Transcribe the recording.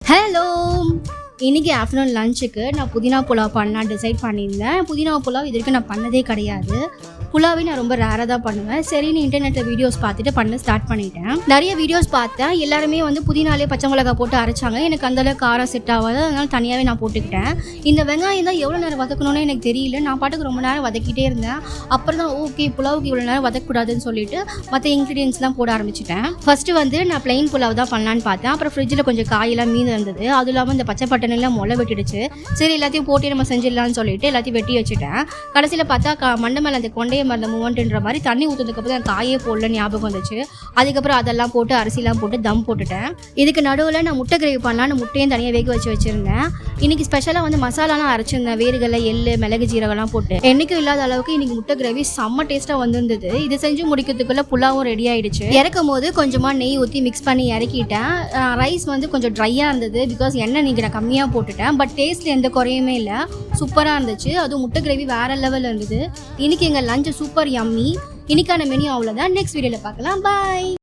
Hello, இன்றைக்கி afternoon லஞ்சுக்கு நான் புதினா புலாவ் பண்ணலாம் டிசைட் பண்ணியிருந்தேன். புதினா புலாவ் இது வரைக்கும் நான் பண்ணதே கிடையாது. புலாவே நான் ரொம்ப ரேராக தான் பண்ணுவேன். சரின்னு இன்டர்நெட்டில் வீடியோஸ் பார்த்துட்டு பண்ண ஸ்டார்ட் பண்ணிட்டேன். நிறைய வீடியோஸ் பார்த்தேன். எல்லாருமே புதினாலே பச்சை மிளகா போட்டு அரைச்சாங்க. எனக்கு அந்தளவுக்கு காரம் செட் ஆகாது. அதனால தனியாகவே நான் போட்டுக்கிட்டேன். இந்த வெங்காயம் தான் எவ்வளோ நேரம் வதக்கணும்னு எனக்கு தெரியல. நான் பாட்டுக்கு ரொம்ப நேரம் வதக்கிட்டே இருந்தேன். அப்புறம் தான் ஓகே புலாவுக்கு இவ்வளோ நேரம் வதக்கக்கூடாதுன்னு சொல்லிட்டு மற்ற இன்க்ரீடியன்ஸ்லாம் போட ஆரம்பிச்சிட்டேன். ஃபஸ்ட்டு நான் பிளைன் புலாவ் தான் பண்ணலான்னு பார்த்தேன். அப்புறம் ஃப்ரிட்ஜில் கொஞ்சம் காயெல்லாம் மீது இருந்தது. அதுவும் இல்லாமல் இந்த பச்சை பட்டனெல்லாம் முளை வெட்டிடுச்சு. சரி எல்லாத்தையும் போட்டு நம்ம செஞ்சிடலான்னு சொல்லிட்டு எல்லாத்தையும் வெட்டி வச்சுட்டேன். கடைசியில் பார்த்தா மண்டை மேலே அந்த கொண்டையை மருந்த மூவன்ட்டுன்ற மாதிரி தண்ணி ஊற்றுறதுக்கப்புறம் தான் காயே போடல ஞாபகம் வந்துச்சு. அதுக்கப்புறம் அதெல்லாம் போட்டு அரிசிலாம் போட்டு தம் போட்டுட்டேன். இதுக்கு நடுவில் நான் முட்டை கிரேவி பண்ணலான்னு முட்டையும் தனியாக வேக வச்சுருந்தேன். இன்றைக்கி ஸ்பெஷலாக மசாலாலாம் அரைச்சிருந்தேன். வேர்கடலை, எள்ளு, மிளகு, ஜீரகம்லாம் போட்டு என்றைக்கும் இல்லாத அளவுக்கு இன்றைக்கி முட்டை கிரேவி செம்ம டேஸ்ட்டாக வந்திருந்தது. இது செஞ்சு முடிக்கிறதுக்குள்ளே புலாவும் ரெடி ஆகிடுச்சு. இறக்கும் போது கொஞ்சமாக நெய் ஊற்றி மிக்ஸ் பண்ணி இறக்கிட்டேன். ரைஸ் கொஞ்சம் ட்ரையாக இருந்தது. பிகாஸ் எண்ணெய் இன்றைக்கி நான் கம்மியாக போட்டுட்டேன். பட் டேஸ்ட்டில் எந்த குறையுமே இல்லை. சூப்பராக இருந்துச்சு. அதுவும் முட்டை கிரேவி வேறு லெவலில் இருந்தது. இன்றைக்கி எங்கள் லஞ்சு சூப்பர் யம்மி. இன்னைக்கான மெனு அவ்வளோதான். நெக்ஸ்ட் வீடியோவில் பார்க்கலாம். பாய்.